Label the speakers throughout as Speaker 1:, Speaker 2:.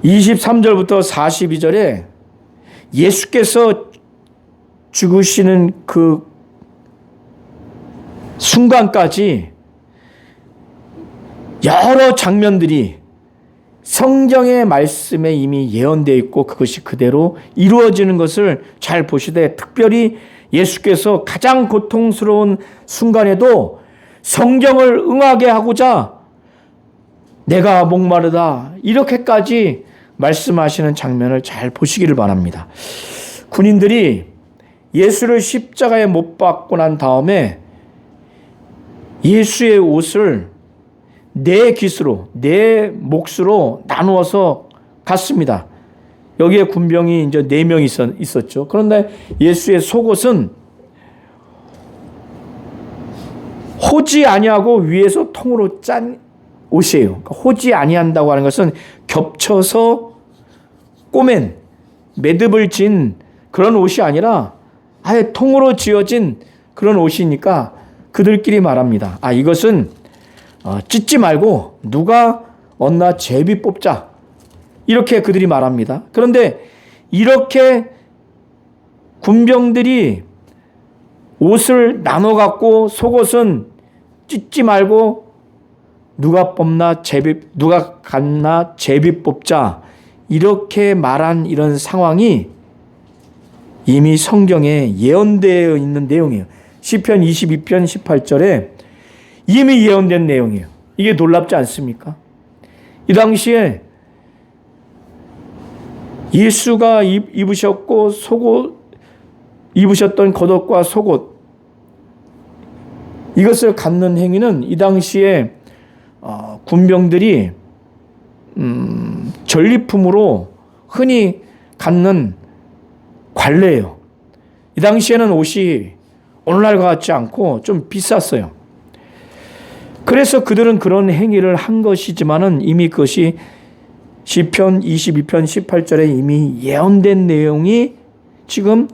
Speaker 1: 23절부터 42절에 예수께서 죽으시는 그 순간까지 여러 장면들이 성경의 말씀에 이미 예언되어 있고 그것이 그대로 이루어지는 것을 잘 보시되, 특별히 예수께서 가장 고통스러운 순간에도 성경을 응하게 하고자 내가 목마르다 이렇게까지 말씀하시는 장면을 잘 보시기를 바랍니다. 군인들이 예수를 십자가에 못 박고 난 다음에 예수의 옷을 네 깃으로, 네 몫으로 나누어서 갔습니다. 여기에 군병이 이제 4명이 있었죠. 그런데 예수의 속옷은 호지 아니하고 위에서 통으로 짠 옷이에요. 호지 아니한다고 하는 것은 겹쳐서 꼬맨, 매듭을 진 그런 옷이 아니라 아예 통으로 지어진 그런 옷이니까 그들끼리 말합니다. 이것은 찢지 말고 누가 얻나 제비 뽑자. 이렇게 그들이 말합니다. 그런데 이렇게 군병들이 옷을 나눠 갖고 속옷은 찢지 말고 누가 갖나 제비 뽑자. 이렇게 말한 이런 상황이 이미 성경에 예언되어 있는 내용이에요. 시편 22편 18절에 이미 예언된 내용이에요. 이게 놀랍지 않습니까? 이 당시에 예수가 입으셨고 입으셨던 겉옷과 속옷, 이것을 갖는 행위는 이 당시에 군병들이 전리품으로 흔히 갖는 관례예요. 이 당시에는 옷이 오늘날과 같지 않고 좀 비쌌어요. 그래서 그들은 그런 행위를 한 것이지만은 이미 그것이 시편 22편 18절에 이미 예언된 내용이 지금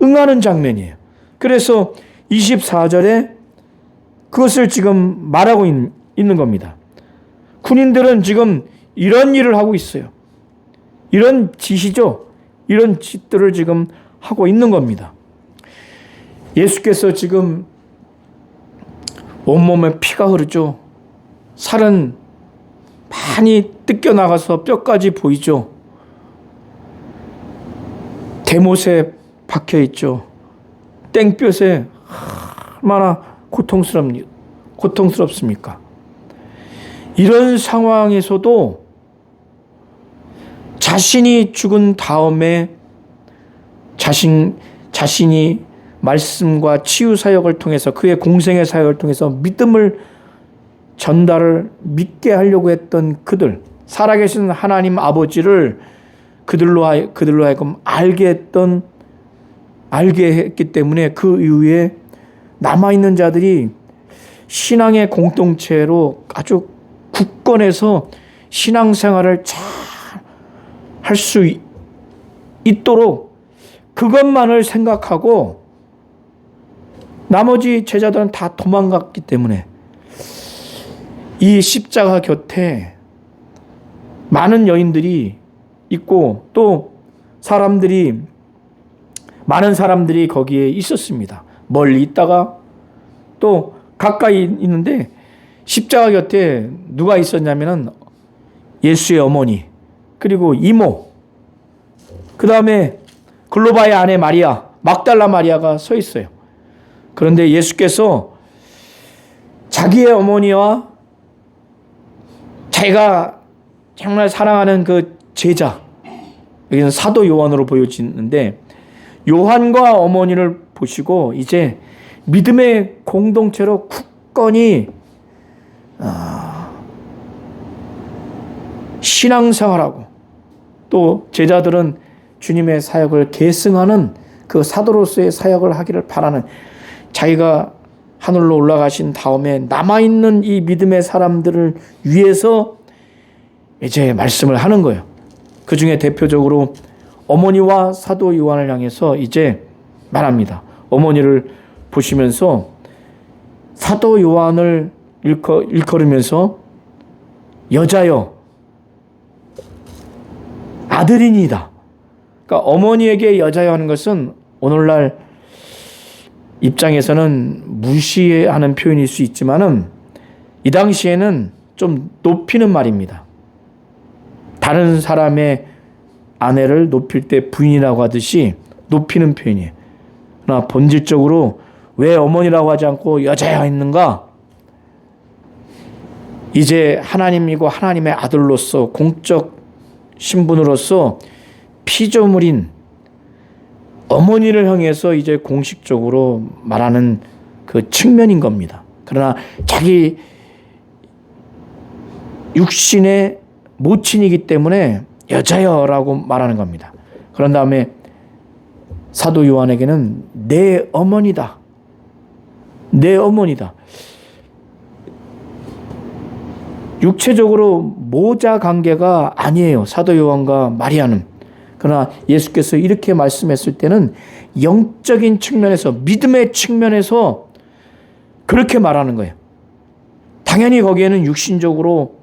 Speaker 1: 응하는 장면이에요. 그래서 24절에 그것을 지금 말하고 있는 겁니다. 군인들은 지금 이런 일을 하고 있어요. 이런 짓이죠. 이런 짓들을 지금 하고 있는 겁니다. 예수께서 지금 온몸에 피가 흐르죠. 살은 많이 뜯겨나가서 뼈까지 보이죠. 대못에 박혀있죠. 땡볕에 얼마나 고통스럽습니까? 이런 상황에서도 자신이 죽은 다음에 자신이 말씀과 치유 사역을 통해서 그의 공생의 사역을 통해서 믿음을 전달을 믿게 하려고 했던 그들, 살아계신 하나님 아버지를 그들로 하여금 알게 했기 때문에 그 이후에 남아있는 자들이 신앙의 공동체로 아주 굳건해서 신앙생활을 잘 할 수 있도록 그것만을 생각하고 나머지 제자들은 다 도망갔기 때문에 이 십자가 곁에 많은 여인들이 있고 또 많은 사람들이 거기에 있었습니다. 멀리 있다가 또 가까이 있는데 십자가 곁에 누가 있었냐면은 예수의 어머니, 그리고 이모, 그 다음에 글로바의 아내 마리아, 막달라 마리아가 서 있어요. 그런데 예수께서 자기의 어머니와 자기가 정말 사랑하는 그 제자, 여기는 사도 요한으로 보여지는데 요한과 어머니를 보시고 이제 믿음의 공동체로 굳건히 신앙생활하고 또 제자들은 주님의 사역을 계승하는 그 사도로서의 사역을 하기를 바라는, 자기가 하늘로 올라가신 다음에 남아있는 이 믿음의 사람들을 위해서 이제 말씀을 하는 거예요. 그 중에 대표적으로 어머니와 사도 요한을 향해서 이제 말합니다. 어머니를 보시면서 사도 요한을 일컬으면서 여자여 아들이니이다. 그러니까 어머니에게 여자여 하는 것은 오늘날 입장에서는 무시하는 표현일 수 있지만은 이 당시에는 좀 높이는 말입니다. 다른 사람의 아내를 높일 때 부인이라고 하듯이 높이는 표현이에요. 그러나 본질적으로 왜 어머니라고 하지 않고 여자야 했는가? 이제 하나님이고 하나님의 아들로서 공적 신분으로서 피조물인 어머니를 향해서 이제 공식적으로 말하는 그 측면인 겁니다. 그러나 자기 육신의 모친이기 때문에 여자여라고 말하는 겁니다. 그런 다음에 사도 요한에게는 내 어머니다. 내 어머니다. 육체적으로 모자 관계가 아니에요. 사도 요한과 마리아는. 그러나 예수께서 이렇게 말씀했을 때는 영적인 측면에서, 믿음의 측면에서 그렇게 말하는 거예요. 당연히 거기에는 육신적으로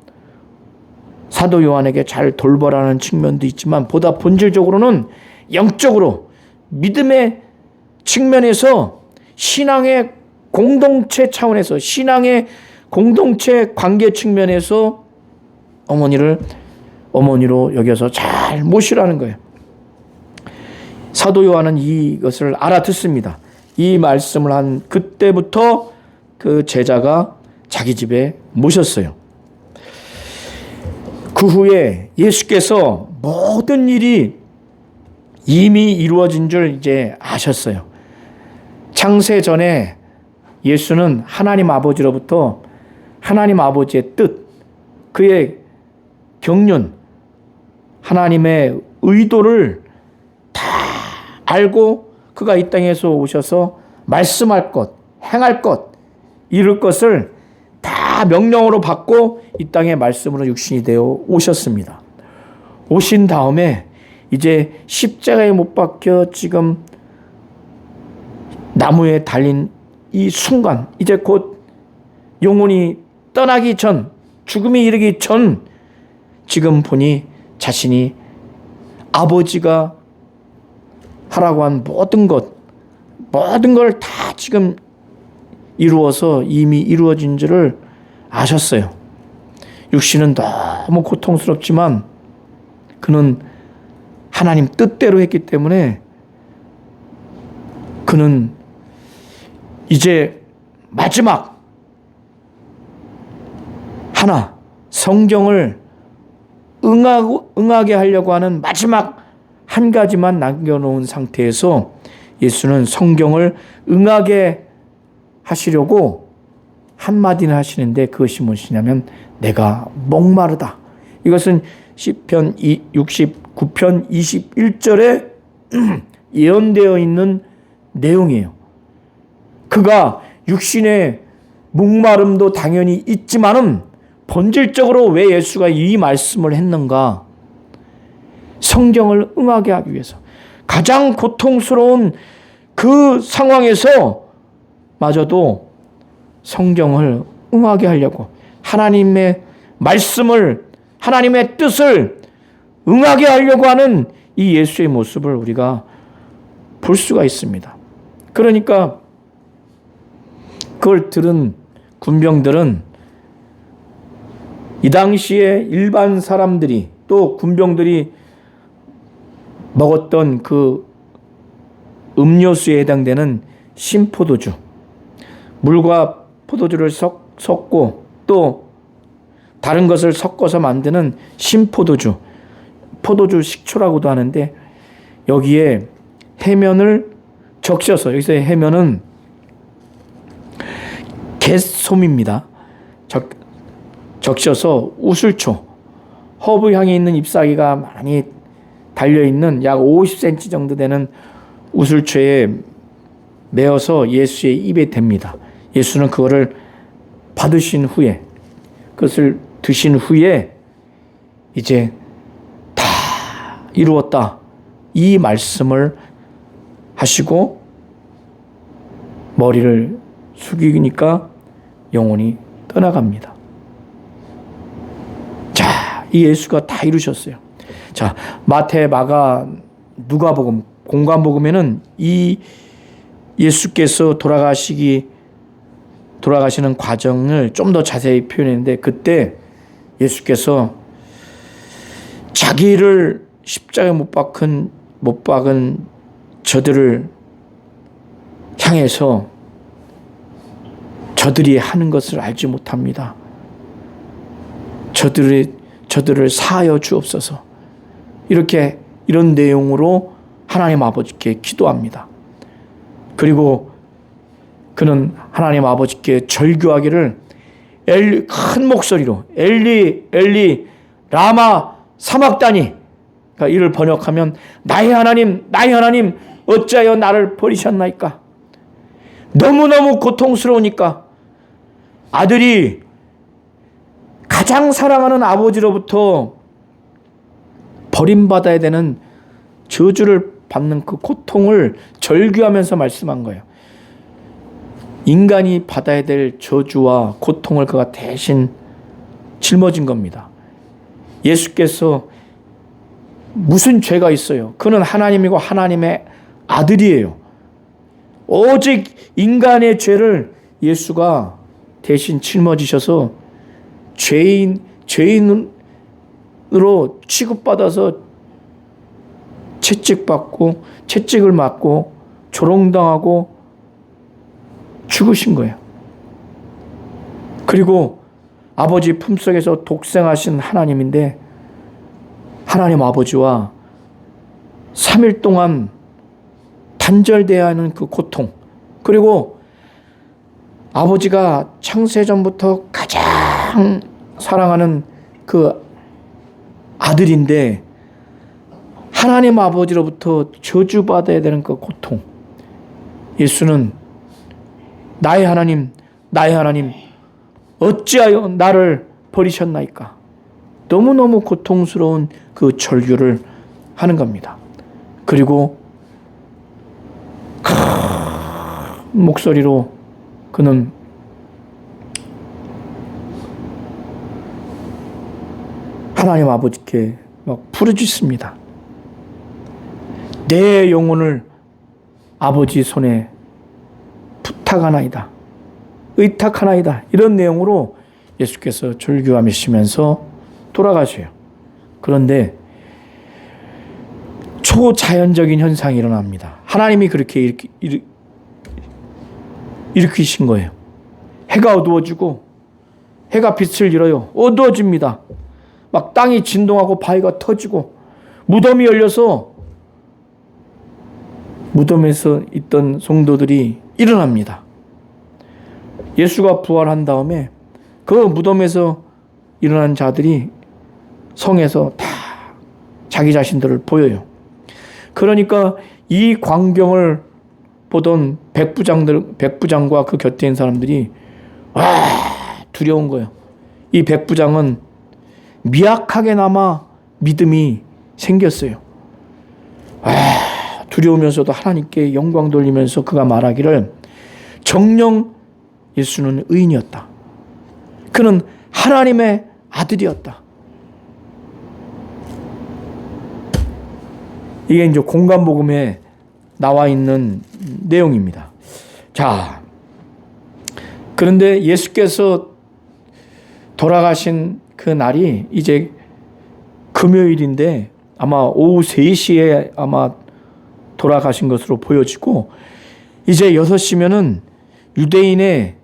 Speaker 1: 사도 요한에게 잘 돌보라는 측면도 있지만 보다 본질적으로는 영적으로 믿음의 측면에서 신앙의 공동체 차원에서, 신앙의 공동체 관계 측면에서 어머니로 여겨서 잘 모시라는 거예요. 사도 요한은 이것을 알아듣습니다. 이 말씀을 한 그때부터 그 제자가 자기 집에 모셨어요. 그 후에 예수께서 모든 일이 이미 이루어진 줄 이제 아셨어요. 창세 전에 예수는 하나님 아버지로부터 하나님 아버지의 뜻, 그의 경륜, 하나님의 의도를 다 알고 그가 이 땅에서 오셔서 말씀할 것, 행할 것, 이룰 것을 다 명령으로 받고 이 땅에 말씀으로 육신이 되어 오셨습니다. 오신 다음에 이제 십자가에 못 박혀 지금 나무에 달린 이 순간, 이제 곧 영혼이 떠나기 전, 죽음이 이르기 전, 지금 보니 자신이 아버지가 하라고 한 모든 걸 다 지금 이루어서 이미 이루어진 줄을 아셨어요. 육신은 너무 고통스럽지만 그는 하나님 뜻대로 했기 때문에 그는 이제 마지막 하나, 성경을 응하게 하려고 하는 마지막 한 가지만 남겨놓은 상태에서 예수는 성경을 응하게 하시려고 한마디는 하시는데 그것이 무엇이냐면 내가 목마르다. 이것은 시편 69편 21절에 예언되어 있는 내용이에요. 그가 육신의 목마름도 당연히 있지만은 본질적으로 왜 예수가 이 말씀을 했는가? 성경을 응하게 하기 위해서. 가장 고통스러운 그 상황에서 마저도 성경을 응하게 하려고, 하나님의 말씀을, 하나님의 뜻을 응하게 하려고 하는 이 예수의 모습을 우리가 볼 수가 있습니다. 그러니까 그걸 들은 군병들은 이 당시에 일반 사람들이 또 군병들이 먹었던 그 음료수에 해당되는 신포도주, 물과 포도주를 섞고 또 다른 것을 섞어서 만드는 신포도주, 포도주 식초라고도 하는데 여기에 해면을 적셔서, 여기서의 해면은 개솜입니다. 적셔서 우술초, 허브 향이 있는 잎사귀가 많이 달려있는 약 50cm 정도 되는 우술초에 메어서 예수의 입에 댑니다. 예수는 그거를 받으신 후에, 그것을 드신 후에 이제 다 이루었다, 이 말씀을 하시고 머리를 숙이니까 영혼이 떠나갑니다. 자, 이 예수가 다 이루셨어요. 자, 마태, 마가, 누가복음, 공관복음에는 이 예수께서 돌아가시는 과정을 좀 더 자세히 표현했는데, 그때 예수께서 자기를 십자가에 못 박은 저들을 향해서 저들이 하는 것을 알지 못합니다. 저들을 사하여 주옵소서. 이런 내용으로 하나님 아버지께 기도합니다. 그리고 그는 하나님 아버지께 절규하기를 큰 목소리로 엘리 엘리 라마 사막다니, 그러니까 이를 번역하면 나의 하나님 어찌하여 나를 버리셨나이까. 너무너무 고통스러우니까 아들이 가장 사랑하는 아버지로부터 버림받아야 되는 저주를 받는 그 고통을 절규하면서 말씀한 거예요. 인간이 받아야 될 저주와 고통을 그가 대신 짊어진 겁니다. 예수께서 무슨 죄가 있어요? 그는 하나님이고 하나님의 아들이에요. 오직 인간의 죄를 예수가 대신 짊어지셔서 죄인으로 취급받아서 채찍을 맞고 조롱당하고 죽으신 거예요. 그리고 아버지 품속에서 독생하신 하나님인데 하나님 아버지와 3일 동안 단절되어야 하는 그 고통, 그리고 아버지가 창세전부터 가장 사랑하는 그 아들인데 하나님 아버지로부터 저주받아야 되는 그 고통. 예수는 나의 하나님 어찌하여 나를 버리셨나이까. 너무너무 고통스러운 그 절규를 하는 겁니다. 그리고 큰 목소리로 그는 하나님 아버지께 막 부르짖습니다. 내 영혼을 아버지 손에 부탁하나이다. 의탁하나이다. 이런 내용으로 예수께서 절규하시면서 돌아가셔요. 그런데 초자연적인 현상이 일어납니다. 하나님이 그렇게 일으키신 거예요. 해가 어두워지고 해가 빛을 잃어요. 어두워집니다. 막 땅이 진동하고 바위가 터지고 무덤이 열려서 무덤에서 있던 성도들이 일어납니다. 예수가 부활한 다음에 그 무덤에서 일어난 자들이 성에서 다 자기 자신들을 보여요. 그러니까 이 광경을 보던 백부장과 그 곁에 있는 사람들이 두려운 거예요. 이 백부장은 미약하게나마 믿음이 생겼어요. 두려우면서도 하나님께 영광 돌리면서 그가 말하기를 정녕 예수는 의인이었다. 그는 하나님의 아들이었다. 이게 이제 공관복음에 나와 있는 내용입니다. 자, 그런데 예수께서 돌아가신 그 날이 이제 금요일인데 아마 오후 3시에 아마 돌아가신 것으로 보여지고 이제 6시면은 유대인의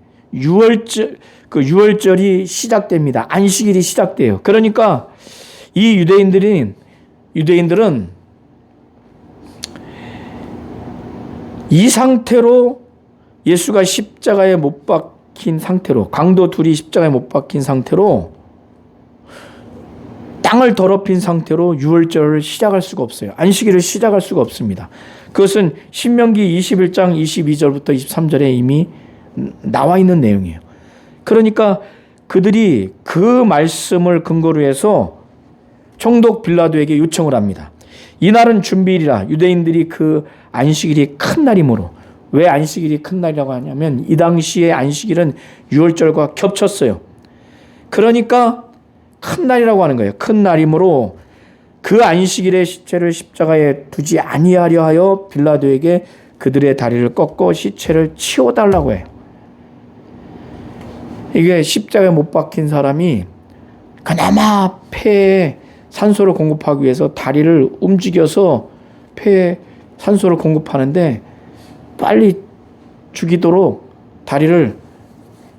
Speaker 1: 유월절이 시작됩니다. 안식일이 시작돼요. 그러니까 이 유대인들은 이 상태로 예수가 십자가에 못 박힌 상태로, 강도 둘이 십자가에 못 박힌 상태로 땅을 더럽힌 상태로 유월절을 시작할 수가 없어요. 안식일을 시작할 수가 없습니다. 그것은 신명기 21장 22절부터 23절에 이미 나와 있는 내용이에요. 그러니까 그들이 그 말씀을 근거로 해서 총독 빌라도에게 요청을 합니다. 이날은 준비일이라. 유대인들이 그 안식일이 큰 날이므로. 왜 안식일이 큰 날이라고 하냐면 이 당시에 안식일은 유월절과 겹쳤어요. 그러니까 큰 날이라고 하는 거예요. 큰 날이므로 그 안식일에 시체를 십자가에 두지 아니하려 하여 빌라도에게 그들의 다리를 꺾어 시체를 치워달라고 해요. 이게 십자가에 못 박힌 사람이 그나마 폐에 산소를 공급하기 위해서 다리를 움직여서 폐에 산소를 공급하는데 빨리 죽이도록 다리를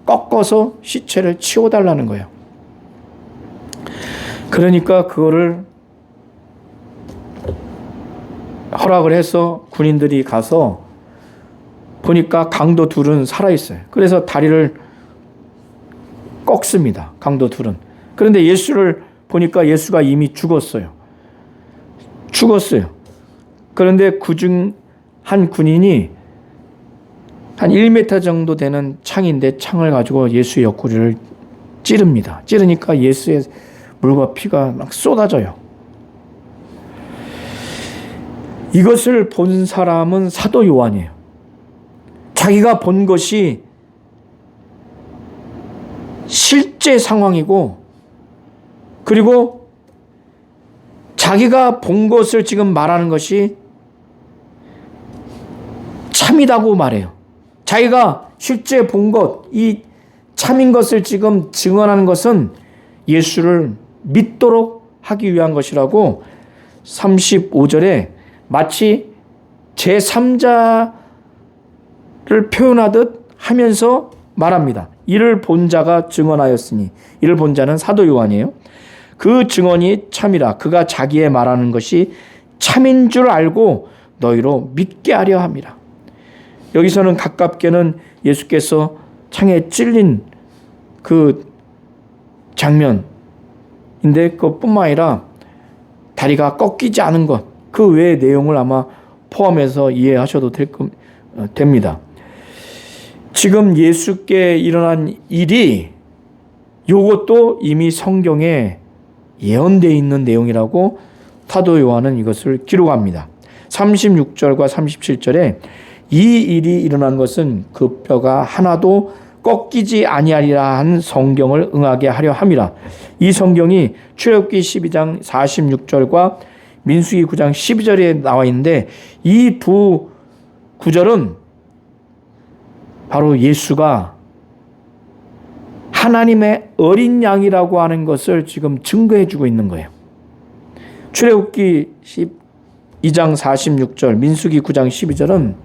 Speaker 1: 꺾어서 시체를 치워달라는 거예요. 그러니까 그거를 허락을 해서 군인들이 가서 보니까 강도 둘은 살아있어요. 그래서 다리를 꺾습니다. 강도 둘은. 그런데 예수를 보니까 예수가 이미 죽었어요. 그런데 그중 한 군인이 한 1m 정도 되는 창인데 창을 가지고 예수의 옆구리를 찌릅니다. 찌르니까 예수의 물과 피가 막 쏟아져요. 이것을 본 사람은 사도 요한이에요. 자기가 본 것이 실제 상황이고, 그리고 자기가 본 것을 지금 말하는 것이 참이라고 말해요. 자기가 실제 본 것, 이 참인 것을 지금 증언하는 것은 예수를 믿도록 하기 위한 것이라고 35절에 마치 제3자를 표현하듯 하면서 말합니다. 이를 본 자가 증언하였으니, 이를 본 자는 사도 요한이에요. 그 증언이 참이라. 그가 자기의 말하는 것이 참인 줄 알고 너희로 믿게 하려 함이라. 여기서는 가깝게는 예수께서 창에 찔린 그 장면인데, 그것뿐만 아니라 다리가 꺾이지 않은 것, 그 외의 내용을 아마 포함해서 이해하셔도 됩니다. 지금 예수께 일어난 일이 이것도 이미 성경에 예언되어 있는 내용이라고 사도 요한은 이것을 기록합니다. 36절과 37절에 이 일이 일어난 것은 그 뼈가 하나도 꺾이지 아니하리라 한 성경을 응하게 하려 함이라. 이 성경이 출애굽기 12장 46절과 민수기 9장 12절에 나와 있는데, 이 두 구절은 바로 예수가 하나님의 어린 양이라고 하는 것을 지금 증거해 주고 있는 거예요. 출애굽기 12장 46절, 민수기 9장 12절은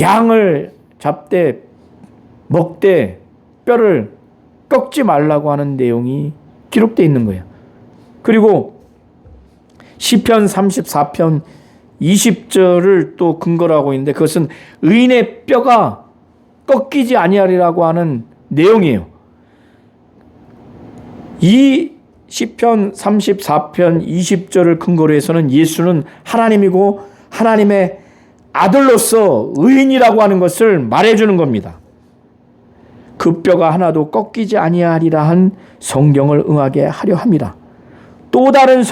Speaker 1: 양을 잡되 먹되 뼈를 꺾지 말라고 하는 내용이 기록되어 있는 거예요. 그리고 시편 34편 20절을 또 근거로 하고 있는데, 그것은 의인의 뼈가 꺾이지 아니하리라고 하는 내용이에요. 이 시편 34편 20절을 근거로 해서는 예수는 하나님이고 하나님의 아들로서 의인이라고 하는 것을 말해주는 겁니다. 그 뼈가 하나도 꺾이지 아니하리라 한 성경을 응하게 하려 함이라. 또 다른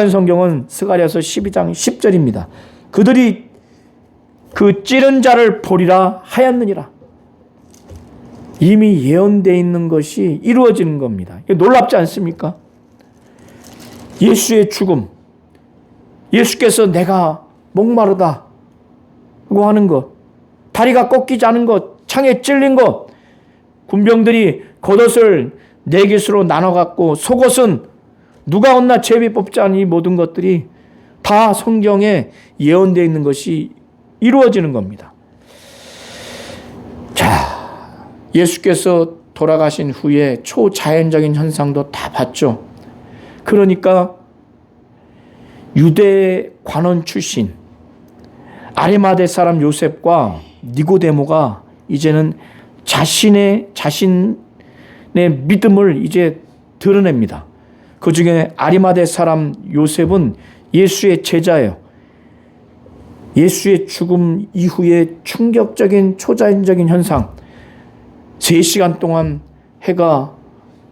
Speaker 1: 성경은 스가랴서 12장 10절입니다. 그들이 그 찌른 자를 보리라 하였느니라. 이미 예언되어 있는 것이 이루어지는 겁니다. 놀랍지 않습니까? 예수의 죽음, 예수께서 내가 목마르다 고 하는 것, 다리가 꺾이지 않은 것, 창에 찔린 것, 군병들이 겉옷을 네 깃으로 나눠갖고 속옷은 누가 얻나 제비 뽑지 않은 이 모든 것들이 다 성경에 예언되어 있는 것이 이루어지는 겁니다. 자, 예수께서 돌아가신 후에 초자연적인 현상도 다 봤죠. 그러니까 유대 관원 출신 아리마대 사람 요셉과 니고데모가 이제는 자신의 믿음을 이제 드러냅니다. 그 중에 아리마대 사람 요셉은 예수의 제자예요. 예수의 죽음 이후에 충격적인 초자연적인 현상, 3시간 동안 해가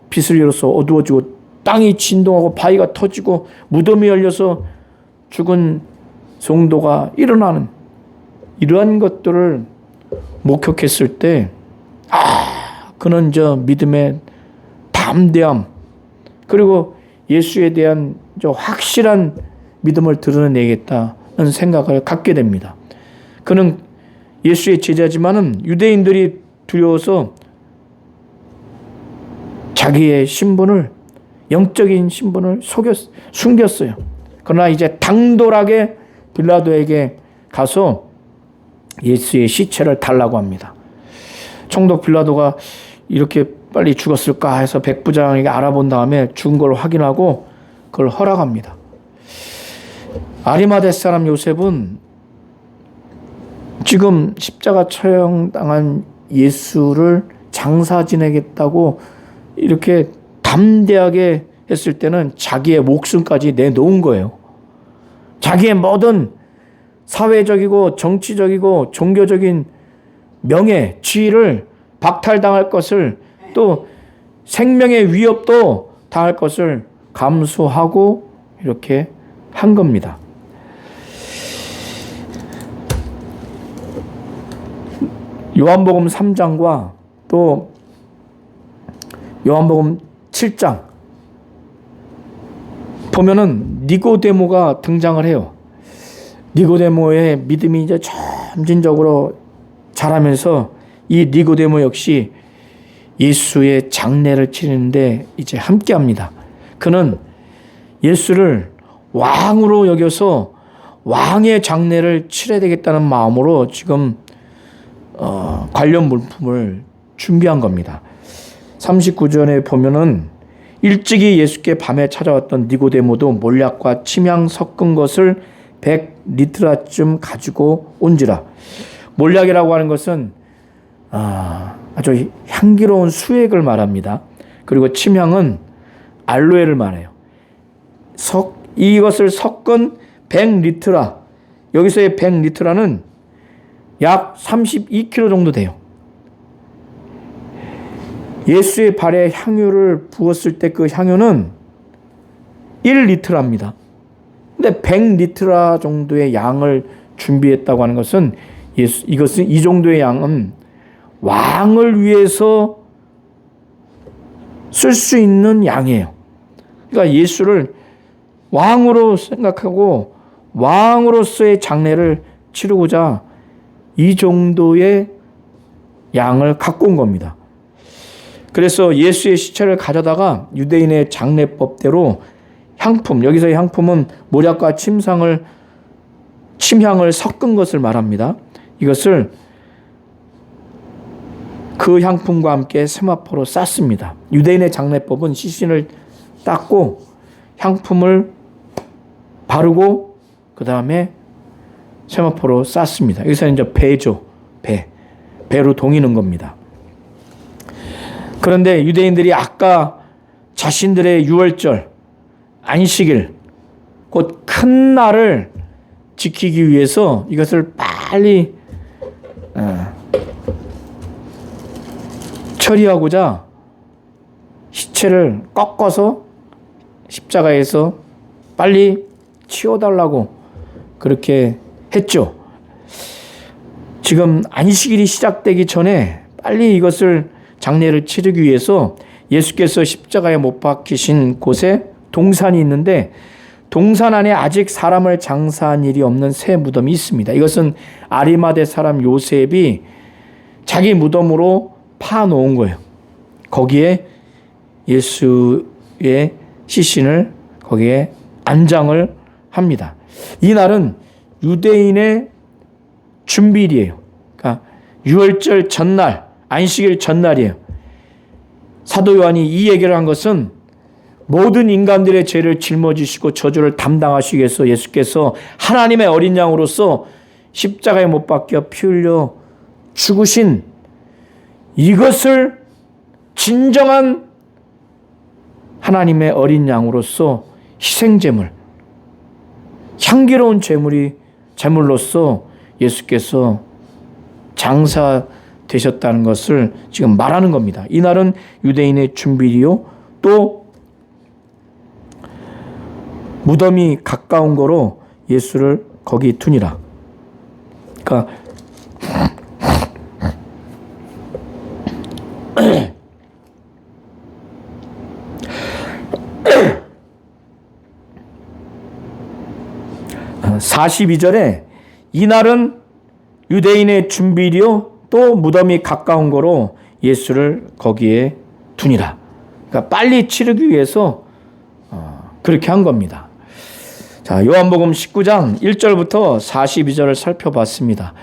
Speaker 1: 빛을 잃어서 어두워지고 땅이 진동하고 바위가 터지고 무덤이 열려서 죽은 성도가 일어나는 이러한 것들을 목격했을 때, 그는 저 믿음의 담대함, 그리고 예수에 대한 확실한 믿음을 드러내겠다는 생각을 갖게 됩니다. 그는 예수의 제자지만은 유대인들이 두려워서 자기의 신분을, 영적인 신분을 숨겼어요. 그러나 이제 당돌하게 빌라도에게 가서 예수의 시체를 달라고 합니다. 총독 빌라도가 이렇게 빨리 죽었을까 해서 백부장에게 알아본 다음에 죽은 걸 확인하고 그걸 허락합니다. 아리마대 사람 요셉은 지금 십자가 처형당한 예수를 장사 지내겠다고 이렇게 담대하게 했을 때는 자기의 목숨까지 내놓은 거예요. 자기의 모든 사회적이고 정치적이고 종교적인 명예, 지위를 박탈당할 것을, 또 생명의 위협도 당할 것을 감수하고 이렇게 한 겁니다. 요한복음 3장과 또 요한복음 7장 보면은 니고데모가 등장을 해요. 니고데모의 믿음이 이제 점진적으로 자라면서 이 니고데모 역시 예수의 장례를 치르는데 이제 함께 합니다. 그는 예수를 왕으로 여겨서 왕의 장례를 치러야 되겠다는 마음으로 지금 관련 물품을 준비한 겁니다. 39절에 보면은 일찍이 예수께 밤에 찾아왔던 니고데모도 몰약과 침향 섞은 것을 100리트라쯤 가지고 온지라. 몰약이라고 하는 것은 아주 향기로운 수액을 말합니다. 그리고 침향은 알로에를 말해요. 이것을 섞은 100리트라. 여기서의 100리트라는 약 32kg 정도 돼요. 예수의 발에 향유를 부었을 때 그 향유는 1리트랍니다. 근데 100리트라 정도의 양을 준비했다고 하는 것은 이 정도의 양은 왕을 위해서 쓸 수 있는 양이에요. 그러니까 예수를 왕으로 생각하고 왕으로서의 장례를 치르고자 이 정도의 양을 갖고 온 겁니다. 그래서 예수의 시체를 가져다가 유대인의 장례법대로 향품, 여기서의 향품은 몰약과 침향을 섞은 것을 말합니다. 이것을 그 향품과 함께 세마포로 쌌습니다. 유대인의 장례법은 시신을 닦고 향품을 바르고 그 다음에 세마포로 쌌습니다. 여기서는 이제 배로 동이는 겁니다. 그런데 유대인들이 아까 자신들의 유월절, 안식일, 곧 큰 날을 지키기 위해서 이것을 빨리 처리하고자 시체를 꺾어서 십자가에서 빨리 치워달라고 그렇게 했죠. 지금 안식일이 시작되기 전에 빨리 이것을 장례를 치르기 위해서 예수께서 십자가에 못 박히신 곳에 동산이 있는데 동산 안에 아직 사람을 장사한 일이 없는 새 무덤이 있습니다. 이것은 아리마대 사람 요셉이 자기 무덤으로 파놓은 거예요. 거기에 예수의 시신을 거기에 안장을 합니다. 이 날은 유대인의 준비일이에요. 그러니까 유월절 전날, 안식일 전날이에요. 사도 요한이 이 얘기를 한 것은 모든 인간들의 죄를 짊어지시고 저주를 담당하시기 위해서 예수께서 하나님의 어린 양으로서 십자가에 못 박혀 피 흘려 죽으신 이것을 진정한 하나님의 어린 양으로서 희생제물, 향기로운 제물로서 예수께서 장사되셨다는 것을 지금 말하는 겁니다. 이날은 유대인의 준비이요 또 무덤이 가까운 거로 예수를 거기 두니라. 그러니까 42절에 이날은 유대인의 준비일이요 또 무덤이 가까운 거로 예수를 거기에 두니라. 그러니까 빨리 치르기 위해서 그렇게 한 겁니다. 자, 요한복음 19장 1절부터 42절을 살펴봤습니다.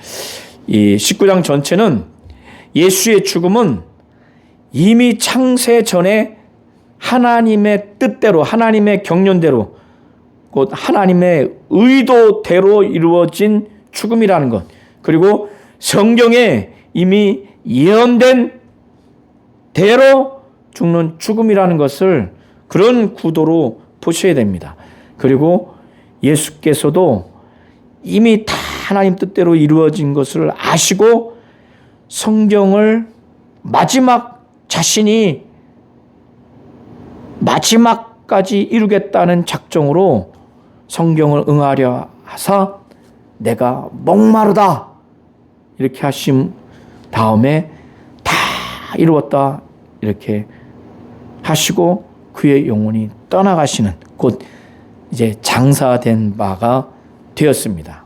Speaker 1: 이 19장 전체는 예수의 죽음은 이미 창세 전에 하나님의 뜻대로, 하나님의 경륜대로, 곧 하나님의 의도대로 이루어진 죽음이라는 것, 그리고 성경에 이미 예언된 대로 죽는 죽음이라는 것을 그런 구도로 보셔야 됩니다. 그리고 예수께서도 이미 다 하나님 뜻대로 이루어진 것을 아시고 성경을 자신이 마지막까지 이루겠다는 작정으로 성경을 응하려 하사 내가 목마르다 이렇게 하신 다음에 다 이루었다 이렇게 하시고 그의 영혼이 떠나가시는 곧 이제 장사된 바가 되었습니다.